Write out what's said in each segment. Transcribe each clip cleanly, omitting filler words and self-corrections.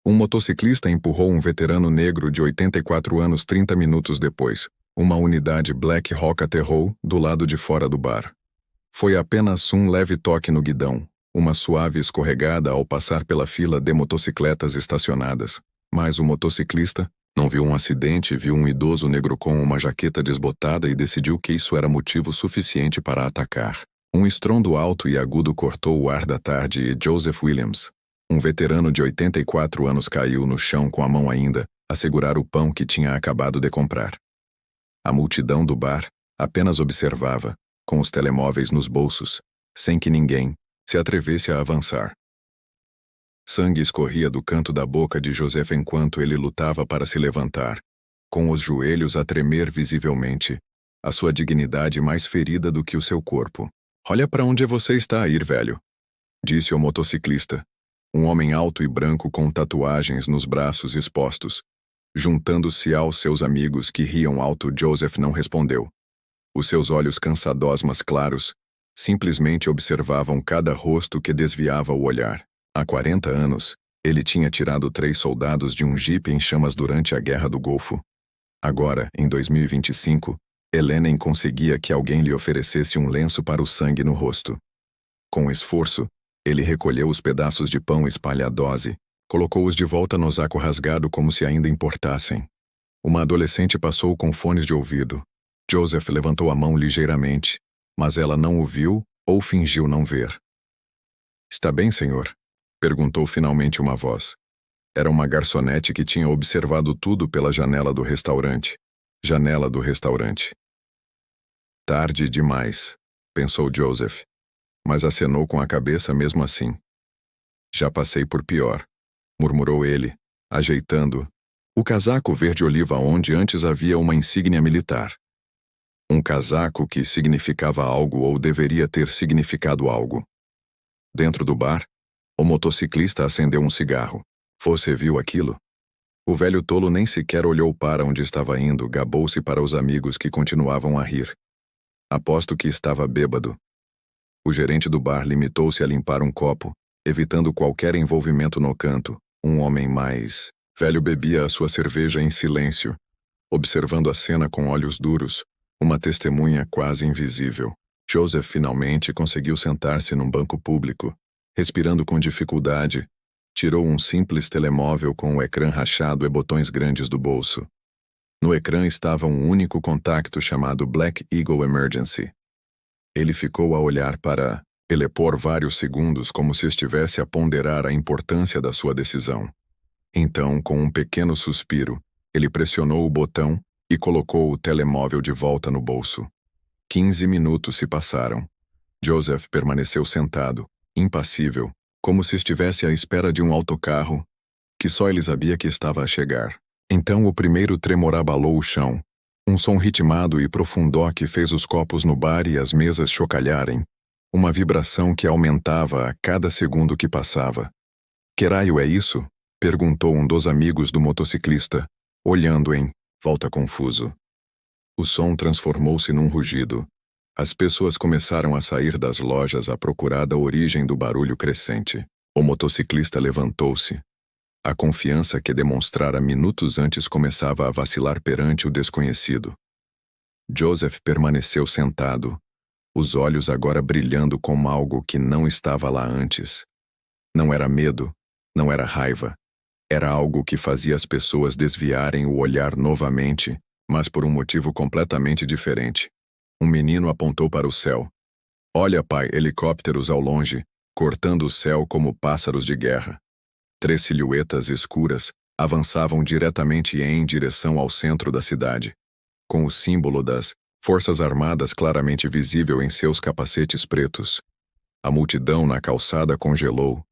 Um motociclista empurrou um veterano negro de 84 anos 30 minutos depois. Uma unidade Black Hawk aterrou do lado de fora do bar. Foi apenas um leve toque no guidão, uma suave escorregada ao passar pela fila de motocicletas estacionadas. Mas o motociclista não viu um acidente, viu um idoso negro com uma jaqueta desbotada e decidiu que isso era motivo suficiente para atacar. Um estrondo alto e agudo cortou o ar da tarde e Joseph Williams, um veterano de 84 anos, caiu no chão com a mão ainda a segurar o pão que tinha acabado de comprar. A multidão do bar apenas observava, com os telemóveis nos bolsos, sem que ninguém se atrevesse a avançar. Sangue escorria do canto da boca de Joseph enquanto ele lutava para se levantar, com os joelhos a tremer visivelmente, a sua dignidade mais ferida do que o seu corpo. "Olha para onde você está a ir, velho", disse o motociclista, um homem alto e branco com tatuagens nos braços expostos. Juntando-se aos seus amigos que riam alto, Joseph não respondeu. Os seus olhos cansados mas claros simplesmente observavam cada rosto que desviava o olhar. Há 40 anos, ele tinha tirado 3 soldados de um jipe em chamas durante a Guerra do Golfo. Agora, em 2025, Helen conseguia que alguém lhe oferecesse um lenço para o sangue no rosto. Com esforço, ele recolheu os pedaços de pão espalhados e colocou-os de volta no saco rasgado como se ainda importassem. Uma adolescente passou com fones de ouvido. Joseph levantou a mão ligeiramente, mas ela não o viu ou fingiu não ver. "Está bem, senhor?", perguntou finalmente uma voz. Era uma garçonete que tinha observado tudo pela janela do restaurante. Janela do restaurante. "Tarde demais", pensou Joseph, mas acenou com a cabeça mesmo assim. "Já passei por pior", murmurou ele, ajeitando o casaco verde-oliva onde antes havia uma insígnia militar. Um casaco que significava algo ou deveria ter significado algo. Dentro do bar, o motociclista acendeu um cigarro. "Você viu aquilo?" O velho tolo nem sequer olhou para onde estava indo, gabou-se para os amigos que continuavam a rir. "Aposto que estava bêbado." O gerente do bar limitou-se a limpar um copo, evitando qualquer envolvimento no canto. Um homem mais velho bebia a sua cerveja em silêncio, observando a cena com olhos duros, uma testemunha quase invisível. Joseph finalmente conseguiu sentar-se num banco público. Respirando com dificuldade, tirou um simples telemóvel com o ecrã rachado e botões grandes do bolso. No ecrã estava um único contacto chamado Black Eagle Emergency. Ele ficou a olhar para ele por vários segundos como se estivesse a ponderar a importância da sua decisão. Então, com um pequeno suspiro, ele pressionou o botão e colocou o telemóvel de volta no bolso. 15 minutos se passaram. Joseph permaneceu sentado, impassível, como se estivesse à espera de um autocarro, que só ele sabia que estava a chegar. Então o primeiro tremor abalou o chão. Um som ritmado e profundo que fez os copos no bar e as mesas chocalharem. Uma vibração que aumentava a cada segundo que passava. "Que raio é isso?", perguntou um dos amigos do motociclista, olhando em volta confuso. O som transformou-se num rugido. As pessoas começaram a sair das lojas à procura da origem do barulho crescente. O motociclista levantou-se. A confiança que demonstrara minutos antes começava a vacilar perante o desconhecido. Joseph permaneceu sentado, os olhos agora brilhando com algo que não estava lá antes. Não era medo, não era raiva. Era algo que fazia as pessoas desviarem o olhar novamente, mas por um motivo completamente diferente. Um menino apontou para o céu. "Olha, pai", helicópteros ao longe, cortando o céu como pássaros de guerra. 3 silhuetas escuras avançavam diretamente em direção ao centro da cidade, com o símbolo das Forças Armadas claramente visível em seus capacetes pretos. A multidão na calçada congelou.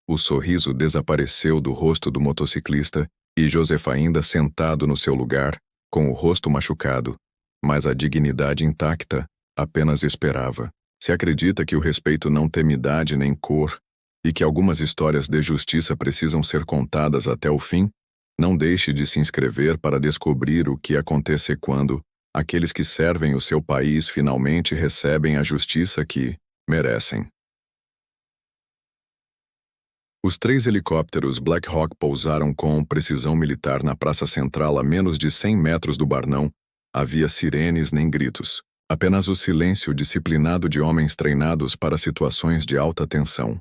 O sorriso desapareceu do rosto do motociclista e Joseph ainda sentado no seu lugar, com o rosto machucado, mas a dignidade intacta, apenas esperava. Se acredita que o respeito não tem idade nem cor, e que algumas histórias de justiça precisam ser contadas até o fim, não deixe de se inscrever para descobrir o que acontece quando aqueles que servem o seu país finalmente recebem a justiça que merecem. Os 3 helicópteros Black Hawk pousaram com precisão militar na praça central a menos de 100 metros do bar. Não havia sirenes nem gritos. Apenas o silêncio disciplinado de homens treinados para situações de alta tensão.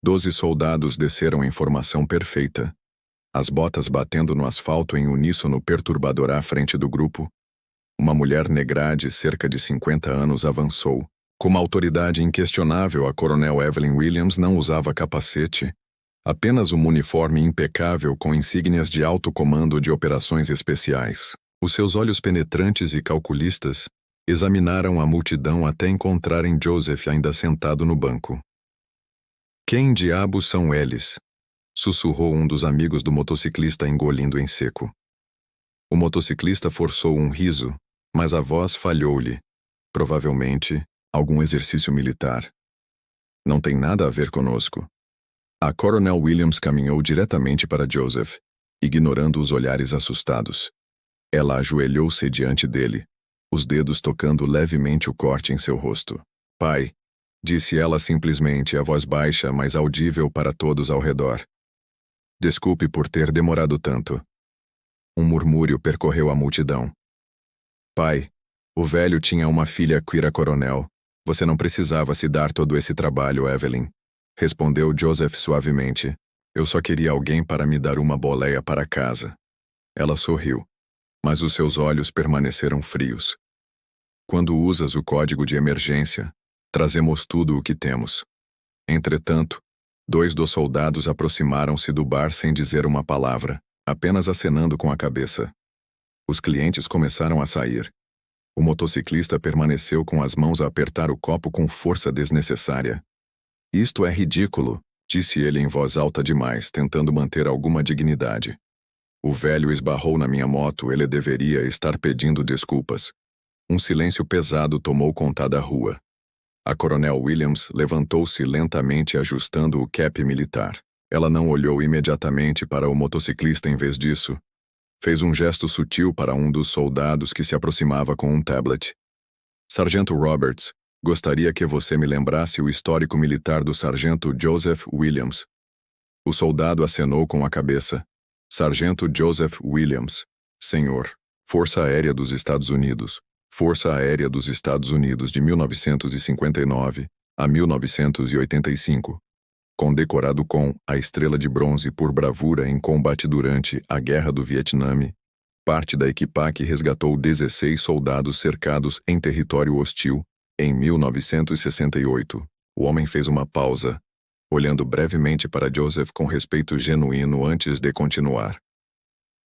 12 soldados desceram em formação perfeita, as botas batendo no asfalto em uníssono perturbador à frente do grupo. Uma mulher negra de cerca de 50 anos avançou. Com uma autoridade inquestionável, a coronel Evelyn Williams não usava capacete, apenas um uniforme impecável com insígnias de alto comando de operações especiais. Os seus olhos penetrantes e calculistas examinaram a multidão até encontrarem Joseph ainda sentado no banco. "Quem diabos são eles?" sussurrou um dos amigos do motociclista engolindo em seco. O motociclista forçou um riso, mas a voz falhou-lhe. Provavelmente, algum exercício militar. "Não tem nada a ver conosco." A Coronel Williams caminhou diretamente para Joseph, ignorando os olhares assustados. Ela ajoelhou-se diante dele, os dedos tocando levemente o corte em seu rosto. "Pai", disse ela simplesmente, a voz baixa, mas audível para todos ao redor. "Desculpe por ter demorado tanto." Um murmúrio percorreu a multidão. "Pai, o velho tinha uma filha Quira Coronel. Você não precisava se dar todo esse trabalho, Evelyn", respondeu Joseph suavemente. "Eu só queria alguém para me dar uma boleia para casa." Ela sorriu, mas os seus olhos permaneceram frios. "Quando usas o código de emergência, trazemos tudo o que temos." Entretanto, 2 dos soldados aproximaram-se do bar sem dizer uma palavra, apenas acenando com a cabeça. Os clientes começaram a sair. O motociclista permaneceu com as mãos a apertar o copo com força desnecessária. "Isto é ridículo", disse ele em voz alta demais, tentando manter alguma dignidade. "O velho esbarrou na minha moto, ele deveria estar pedindo desculpas." Um silêncio pesado tomou conta da rua. A Coronel Williams levantou-se lentamente ajustando o cap militar. Ela não olhou imediatamente para o motociclista em vez disso. Fez um gesto sutil para um dos soldados que se aproximava com um tablet. "Sargento Roberts, gostaria que você me lembrasse o histórico militar do Sargento Joseph Williams." O soldado acenou com a cabeça. "Sargento Joseph Williams, senhor. Força Aérea dos Estados Unidos. Força Aérea dos Estados Unidos de 1959 a 1985. Condecorado com a Estrela de Bronze por bravura em combate durante a Guerra do Vietnã. Parte da equipa que resgatou 16 soldados cercados em território hostil em 1968. O homem fez uma pausa, olhando brevemente para Joseph com respeito genuíno antes de continuar.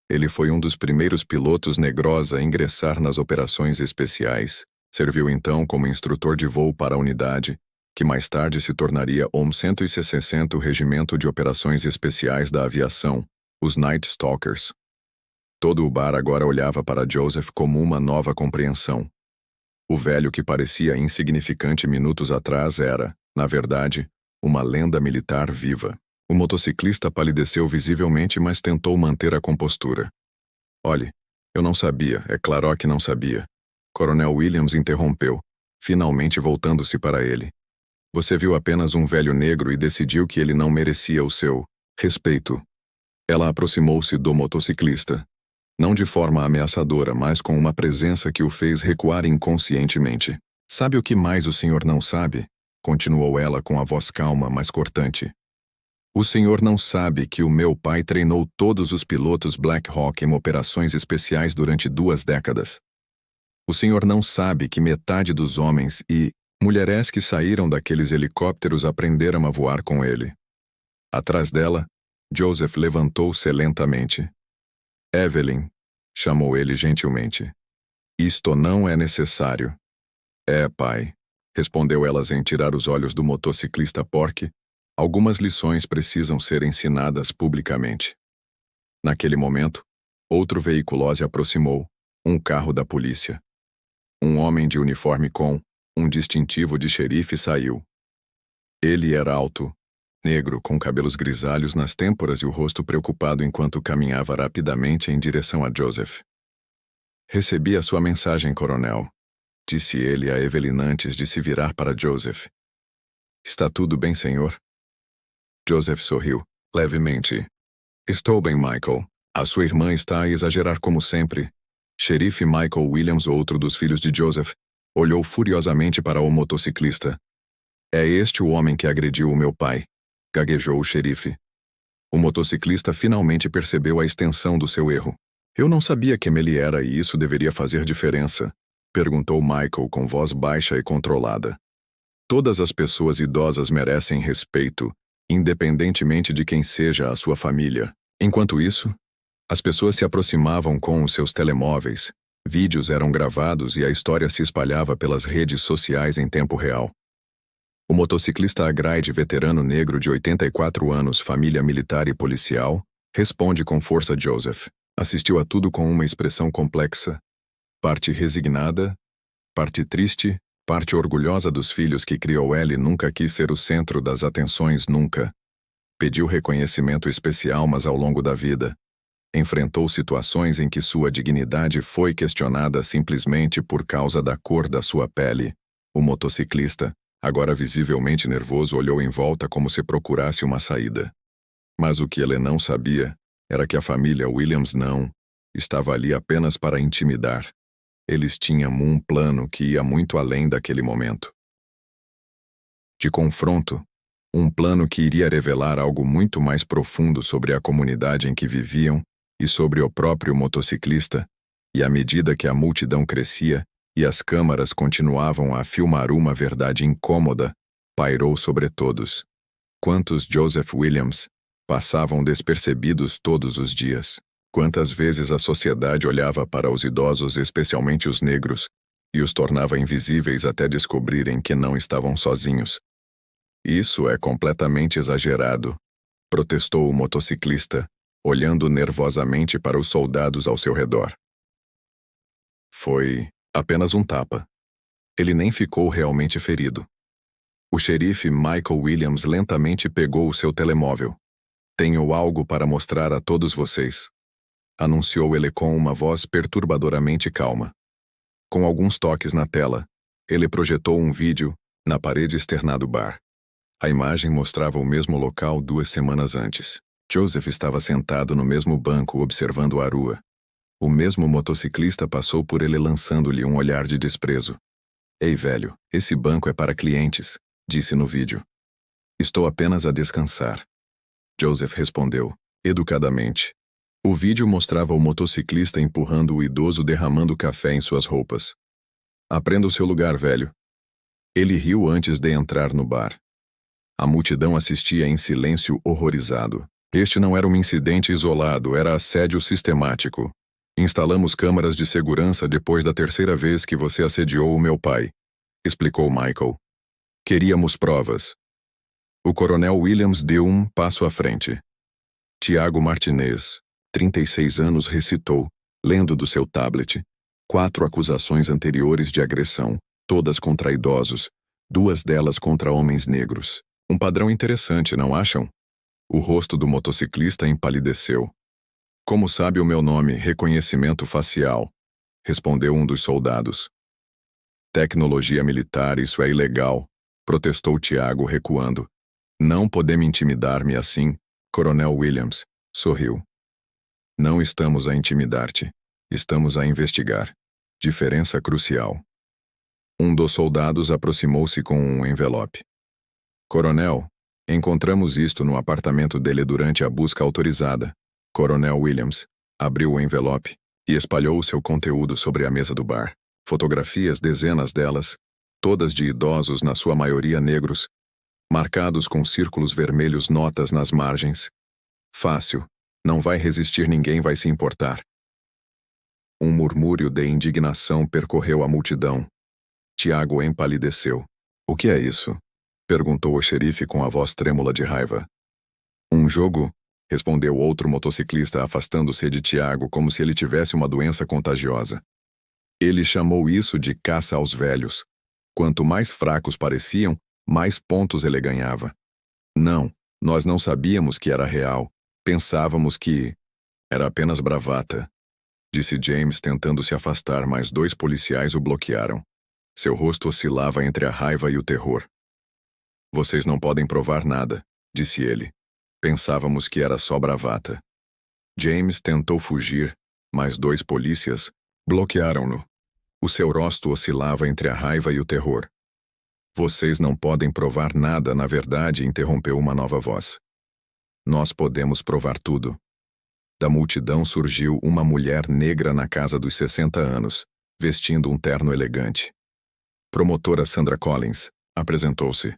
Ele foi um dos primeiros pilotos negros a ingressar nas operações especiais, serviu então como instrutor de voo para a unidade, que mais tarde se tornaria o 160º Regimento de Operações Especiais da Aviação, os Night Stalkers. Todo o bar agora olhava para Joseph como uma nova compreensão. O velho que parecia insignificante minutos atrás era, na verdade, uma lenda militar viva. O motociclista palideceu visivelmente, mas tentou manter a compostura. "Olhe, eu não sabia, é claro que não sabia." Coronel Williams interrompeu, finalmente voltando-se para ele. "Você viu apenas um velho negro e decidiu que ele não merecia o seu respeito." Ela aproximou-se do motociclista, não de forma ameaçadora, mas com uma presença que o fez recuar inconscientemente. "Sabe o que mais o senhor não sabe?" continuou ela com a voz calma, mas cortante. "O senhor não sabe que o meu pai treinou todos os pilotos Black Hawk em operações especiais durante 2 décadas. O senhor não sabe que metade dos homens e mulheres que saíram daqueles helicópteros aprenderam a voar com ele." Atrás dela, Joseph levantou-se lentamente. "Evelyn", chamou ele gentilmente. "Isto não é necessário." "É, pai", respondeu ela sem tirar os olhos do motociclista porque algumas lições precisam ser ensinadas publicamente. Naquele momento, outro veículo se aproximou, um carro da polícia. Um homem de uniforme com um distintivo de xerife saiu. Ele era alto, negro, com cabelos grisalhos nas têmporas e o rosto preocupado enquanto caminhava rapidamente em direção a Joseph. "Recebi a sua mensagem, coronel", disse ele a Evelyn antes de se virar para Joseph. "Está tudo bem, senhor?" Joseph sorriu, levemente. Estou bem, Michael. A sua irmã está a exagerar como sempre. Xerife Michael Williams, outro dos filhos de Joseph, olhou furiosamente para o motociclista. É este o homem que agrediu o meu pai, gaguejou o xerife. O motociclista finalmente percebeu a extensão do seu erro. Eu não sabia quem ele era e isso deveria fazer diferença, perguntou Michael com voz baixa e controlada. Todas as pessoas idosas merecem respeito, independentemente de quem seja a sua família. Enquanto isso, as pessoas se aproximavam com os seus telemóveis, vídeos eram gravados e a história se espalhava pelas redes sociais em tempo real. O motociclista Agraide, veterano negro de 84 anos, família militar e policial, responde com força Joseph. Assistiu a tudo com uma expressão complexa. Parte resignada, parte triste, parte orgulhosa dos filhos que criou. Ele nunca quis ser o centro das atenções, nunca. Pediu reconhecimento especial, mas ao longo da vida, enfrentou situações em que sua dignidade foi questionada simplesmente por causa da cor da sua pele. O motociclista, agora visivelmente nervoso, olhou em volta como se procurasse uma saída. Mas o que ele não sabia era que a família Williams não estava ali apenas para intimidar. Eles tinham um plano que ia muito além daquele momento de confronto, um plano que iria revelar algo muito mais profundo sobre a comunidade em que viviam e sobre o próprio motociclista, e à medida que a multidão crescia e as câmaras continuavam a filmar, uma verdade incômoda pairou sobre todos. Quantos Joseph Williams passavam despercebidos todos os dias? Quantas vezes a sociedade olhava para os idosos, especialmente os negros, e os tornava invisíveis até descobrirem que não estavam sozinhos? Isso é completamente exagerado, protestou o motociclista, olhando nervosamente para os soldados ao seu redor. Foi apenas um tapa. Ele nem ficou realmente ferido. O xerife Michael Williams lentamente pegou o seu telemóvel. Tenho algo para mostrar a todos vocês, anunciou ele com uma voz perturbadoramente calma. Com alguns toques na tela, ele projetou um vídeo na parede externa do bar. A imagem mostrava o mesmo local 2 semanas antes. Joseph estava sentado no mesmo banco observando a rua. O mesmo motociclista passou por ele lançando-lhe um olhar de desprezo. Ei, velho, esse banco é para clientes, disse no vídeo. Estou apenas a descansar. Joseph respondeu, educadamente. O vídeo mostrava o motociclista empurrando o idoso, derramando café em suas roupas. Aprenda o seu lugar, velho. Ele riu antes de entrar no bar. A multidão assistia em silêncio horrorizado. Este não era um incidente isolado, era assédio sistemático. Instalamos câmaras de segurança depois da 3ª vez que você assediou o meu pai, explicou Michael. Queríamos provas. O coronel Williams deu um passo à frente. Tiago Martinez, 36 anos, recitou, lendo do seu tablet, 4 acusações anteriores de agressão, todas contra idosos, 2 delas contra homens negros. Um padrão interessante, não acham? O rosto do motociclista empalideceu. Como sabe o meu nome? Reconhecimento facial, respondeu um dos soldados. Tecnologia militar, isso é ilegal, protestou Tiago, recuando. Não podem intimidar-me assim, Coronel Williams, sorriu. Não estamos a intimidar-te, estamos a investigar. Diferença crucial. Um dos soldados aproximou-se com um envelope. Coronel, encontramos isto no apartamento dele durante a busca autorizada. Coronel Williams abriu o envelope e espalhou o seu conteúdo sobre a mesa do bar. Fotografias, dezenas delas, todas de idosos, na sua maioria negros, marcados com círculos vermelhos, notas nas margens. Fácil, não vai resistir, ninguém vai se importar. Um murmúrio de indignação percorreu a multidão. Tiago empalideceu. O que é isso? Perguntou o xerife com a voz trêmula de raiva. Um jogo? Respondeu outro motociclista, afastando-se de Tiago como se ele tivesse uma doença contagiosa. Ele chamou isso de caça aos velhos. Quanto mais fracos pareciam, mais pontos ele ganhava. Não, nós não sabíamos que era real. Pensávamos que era apenas bravata, disse James, tentando se afastar, mas 2 policiais o bloquearam. Seu rosto oscilava entre a raiva e o terror. Vocês não podem provar nada, disse ele. Pensávamos que era só bravata. James tentou fugir, mas 2 polícias bloquearam-no. O seu rosto oscilava entre a raiva e o terror. Vocês não podem provar nada, na verdade, interrompeu uma nova voz. Nós podemos provar tudo. Da multidão surgiu uma mulher negra na casa dos 60 anos, vestindo um terno elegante. Promotora Sandra Collins apresentou-se.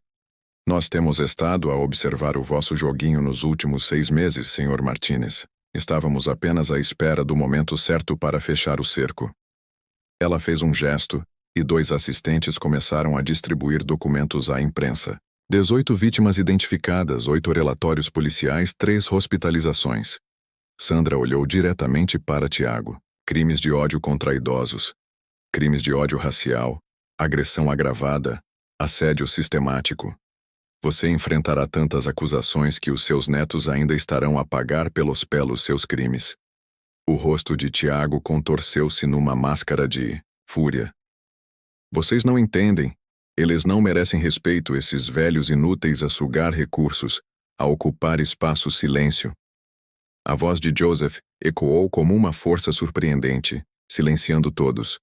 Nós temos estado a observar o vosso joguinho nos últimos 6 meses, Sr. Martinez. Estávamos apenas à espera do momento certo para fechar o cerco. Ela fez um gesto, e 2 assistentes começaram a distribuir documentos à imprensa. 18 vítimas identificadas, 8 relatórios policiais, 3 hospitalizações. Sandra olhou diretamente para Tiago. Crimes de ódio contra idosos. Crimes de ódio racial. Agressão agravada. Assédio sistemático. Você enfrentará tantas acusações que os seus netos ainda estarão a pagar pelos seus crimes. O rosto de Tiago contorceu-se numa máscara de fúria. Vocês não entendem. Eles não merecem respeito, esses velhos inúteis a sugar recursos, a ocupar espaço silêncio. A voz de Joseph ecoou como uma força surpreendente, silenciando todos.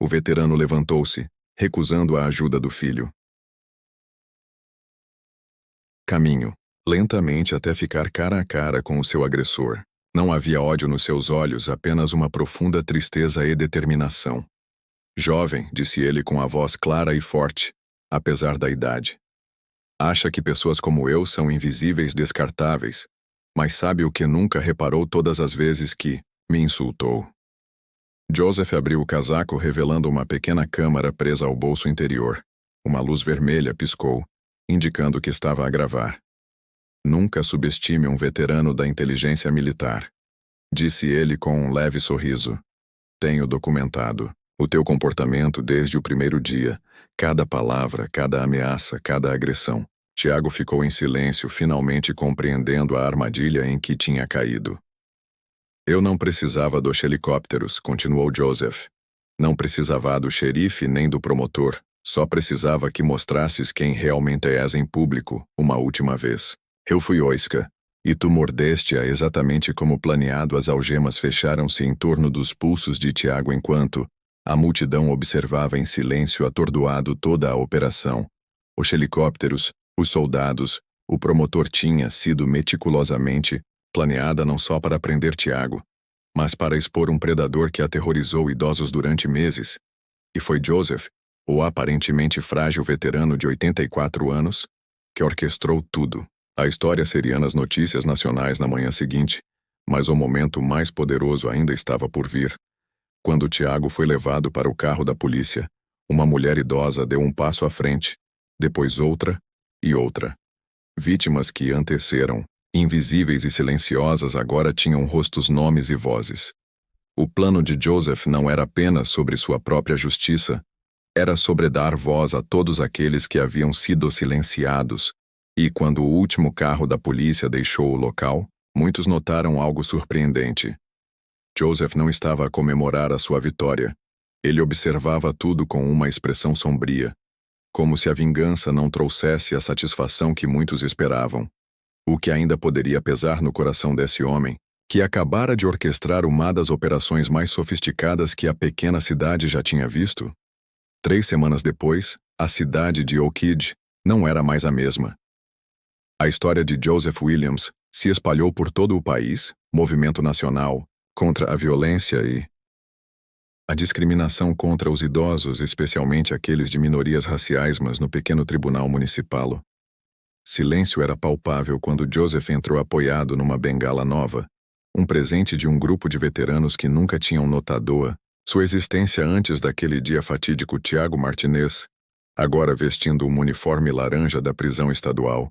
O veterano levantou-se, recusando a ajuda do filho. Caminho, lentamente até ficar cara a cara com o seu agressor. Não havia ódio nos seus olhos, apenas uma profunda tristeza e determinação. Jovem, disse ele com a voz clara e forte, apesar da idade. Acha que pessoas como eu são invisíveis, descartáveis, mas sabe o que nunca reparou todas as vezes que me insultou. Joseph abriu o casaco revelando uma pequena câmara presa ao bolso interior. Uma luz vermelha piscou, indicando que estava a gravar. Nunca subestime um veterano da inteligência militar, disse ele com um leve sorriso. Tenho documentado o teu comportamento desde o primeiro dia, cada palavra, cada ameaça, cada agressão. Tiago ficou em silêncio, finalmente compreendendo a armadilha em que tinha caído. Eu não precisava dos helicópteros, continuou Joseph. Não precisava do xerife nem do promotor. Só precisava que mostrasses quem realmente és em público, uma última vez. Eu fui Oiska, e tu mordeste-a exatamente como planeado. As algemas fecharam-se em torno dos pulsos de Tiago enquanto a multidão observava em silêncio atordoado toda a operação. Os helicópteros, os soldados, o promotor tinha sido meticulosamente planeada não só para prender Tiago, mas para expor um predador que aterrorizou idosos durante meses. E foi Joseph, o aparentemente frágil veterano de 84 anos, que orquestrou tudo. A história seria nas notícias nacionais na manhã seguinte, mas o momento mais poderoso ainda estava por vir. Quando Tiago foi levado para o carro da polícia, uma mulher idosa deu um passo à frente, depois outra e outra. Vítimas que anteceram, invisíveis e silenciosas, agora tinham rostos, nomes e vozes. O plano de Joseph não era apenas sobre sua própria justiça, era sobre dar voz a todos aqueles que haviam sido silenciados, e quando o último carro da polícia deixou o local, muitos notaram algo surpreendente. Joseph não estava a comemorar a sua vitória. Ele observava tudo com uma expressão sombria, como se a vingança não trouxesse a satisfação que muitos esperavam. O que ainda poderia pesar no coração desse homem, que acabara de orquestrar uma das operações mais sofisticadas que a pequena cidade já tinha visto? 3 semanas depois, a cidade de Oak Ridge não era mais a mesma. A história de Joseph Williams se espalhou por todo o país, movimento nacional contra a violência e a discriminação contra os idosos, especialmente aqueles de minorias raciais, mas no pequeno tribunal municipal. Silêncio era palpável quando Joseph entrou apoiado numa bengala nova, um presente de um grupo de veteranos que nunca tinham notado sua existência antes daquele dia fatídico. Tiago Martinez, agora vestindo um uniforme laranja da prisão estadual,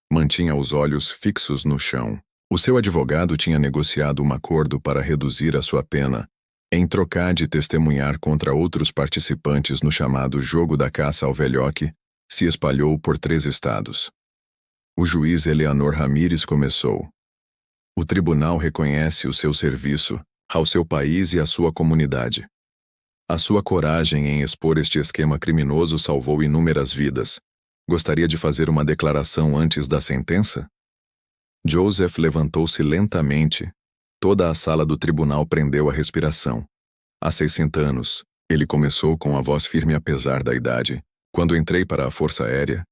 mantinha os olhos fixos no chão. O seu advogado tinha negociado um acordo para reduzir a sua pena, em trocar de testemunhar contra outros participantes no chamado Jogo da Caça ao Velhoque, se espalhou por 3 estados. O juiz Eleanor Ramírez começou. O tribunal reconhece o seu serviço ao seu país e à sua comunidade. A sua coragem em expor este esquema criminoso salvou inúmeras vidas. Gostaria de fazer uma declaração antes da sentença? Joseph levantou-se lentamente. Toda a sala do tribunal prendeu a respiração. Há 60 anos, ele começou com a voz firme apesar da idade. Quando entrei para a Força Aérea,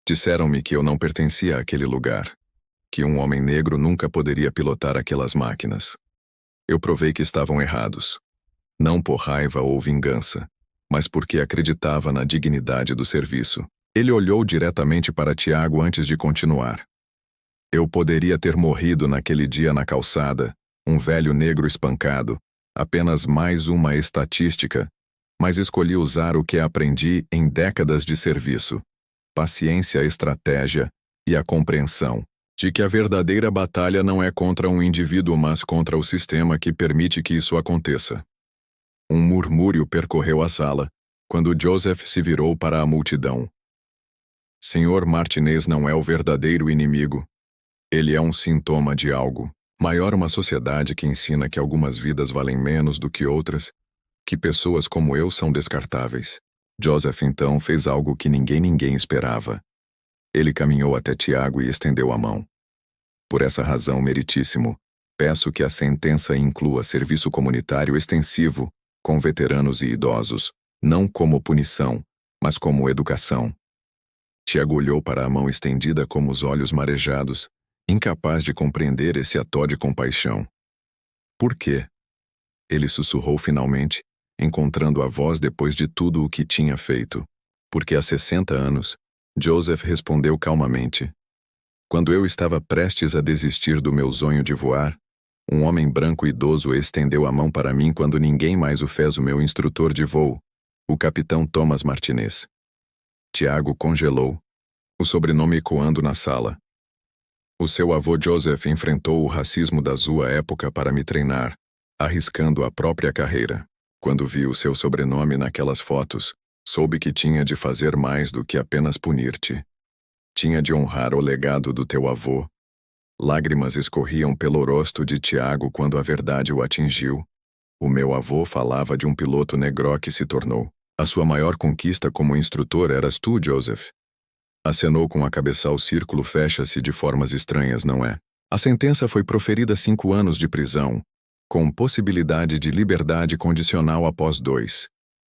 disseram-me que eu não pertencia àquele lugar, que um homem negro nunca poderia pilotar aquelas máquinas. Eu provei que estavam errados. Não por raiva ou vingança, mas porque acreditava na dignidade do serviço. Ele olhou diretamente para Tiago antes de continuar. Eu poderia ter morrido naquele dia na calçada, um velho negro espancado, apenas mais uma estatística, mas escolhi usar o que aprendi em décadas de serviço: paciência, estratégia e a compreensão de que a verdadeira batalha não é contra um indivíduo, mas contra o sistema que permite que isso aconteça. Um murmúrio percorreu a sala, quando Joseph se virou para a multidão. Senhor Martinez não é o verdadeiro inimigo. Ele é um sintoma de algo maior, uma sociedade que ensina que algumas vidas valem menos do que outras, que pessoas como eu são descartáveis. Joseph então fez algo que ninguém esperava. Ele caminhou até Tiago e estendeu a mão. Por essa razão, meritíssimo, peço que a sentença inclua serviço comunitário extensivo com veteranos e idosos, não como punição, mas como educação. Tiago olhou para a mão estendida com os olhos marejados, incapaz de compreender esse ato de compaixão. Por quê? Ele sussurrou finalmente, encontrando a voz depois de tudo o que tinha feito. Porque há 60 anos, Joseph respondeu calmamente. Quando eu estava prestes a desistir do meu sonho de voar, um homem branco idoso estendeu a mão para mim quando ninguém mais o fez, o meu instrutor de voo, o capitão Thomas Martinez. Tiago congelou, o sobrenome ecoando na sala. O seu avô Joseph enfrentou o racismo da sua época para me treinar, arriscando a própria carreira. Quando vi o seu sobrenome naquelas fotos, soube que tinha de fazer mais do que apenas punir-te. Tinha de honrar o legado do teu avô. Lágrimas escorriam pelo rosto de Tiago quando a verdade o atingiu. O meu avô falava de um piloto negro que se tornou. A sua maior conquista como instrutor eras tu, Joseph. Acenou com a cabeça ao círculo, fecha-se de formas estranhas, não é? A sentença foi proferida 5 anos de prisão, com possibilidade de liberdade condicional após 2.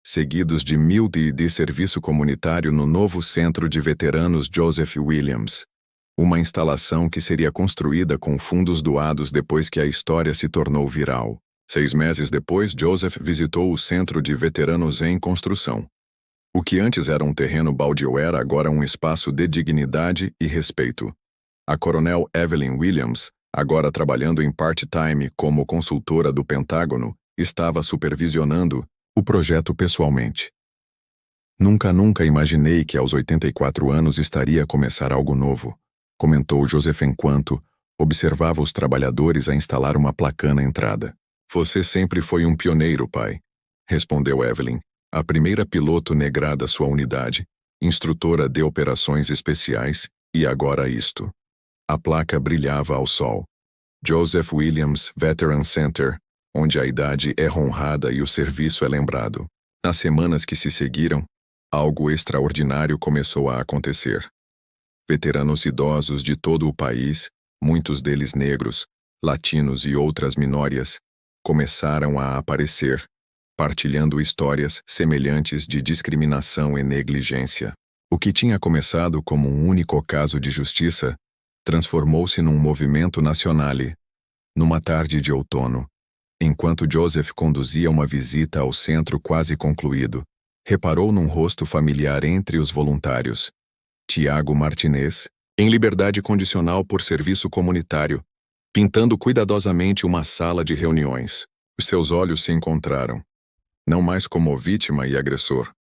Seguidos de 1000 de serviço comunitário no novo Centro de Veteranos Joseph Williams. Uma instalação que seria construída com fundos doados depois que a história se tornou viral. 6 meses depois, Joseph visitou o Centro de Veteranos em construção. O que antes era um terreno baldio era agora um espaço de dignidade e respeito. A coronel Evelyn Williams, agora trabalhando em part-time como consultora do Pentágono, estava supervisionando o projeto pessoalmente. Nunca imaginei que aos 84 anos estaria a começar algo novo, comentou Joseph enquanto observava os trabalhadores a instalar uma placa na entrada. Você sempre foi um pioneiro, pai, respondeu Evelyn, a primeira piloto negra da sua unidade, instrutora de operações especiais, e agora isto. A placa brilhava ao sol. Joseph Williams Veteran Center, onde a idade é honrada e o serviço é lembrado. Nas semanas que se seguiram, algo extraordinário começou a acontecer. Veteranos idosos de todo o país, muitos deles negros, latinos e outras minorias, começaram a aparecer, partilhando histórias semelhantes de discriminação e negligência. O que tinha começado como um único caso de justiça transformou-se num movimento nacional. Numa tarde de outono, enquanto Joseph conduzia uma visita ao centro quase concluído, reparou num rosto familiar entre os voluntários. Tiago Martinez, em liberdade condicional por serviço comunitário, pintando cuidadosamente uma sala de reuniões. Os seus olhos se encontraram, não mais como vítima e agressor,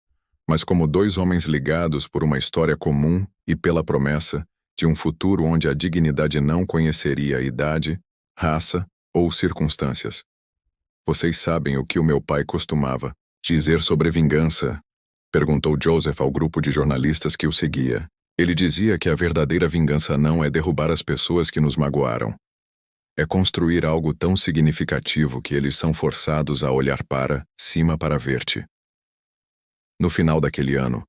mas como 2 homens ligados por uma história comum e pela promessa de um futuro onde a dignidade não conheceria idade, raça ou circunstâncias. Vocês sabem o que o meu pai costumava dizer sobre vingança? Perguntou Joseph ao grupo de jornalistas que o seguia. Ele dizia que a verdadeira vingança não é derrubar as pessoas que nos magoaram. É construir algo tão significativo que eles são forçados a olhar para cima para ver-te. No final daquele ano,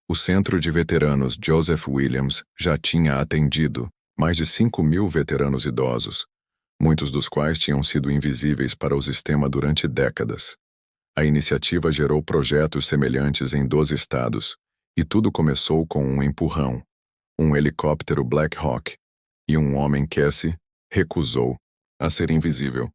o Centro de Veteranos Joseph Williams já tinha atendido Mais de 5.000 veteranos idosos, muitos dos quais tinham sido invisíveis para o sistema durante décadas. A iniciativa gerou projetos semelhantes em 12 estados, e tudo começou com um empurrão, um helicóptero Black Hawk, e um homem que se recusou a ser invisível.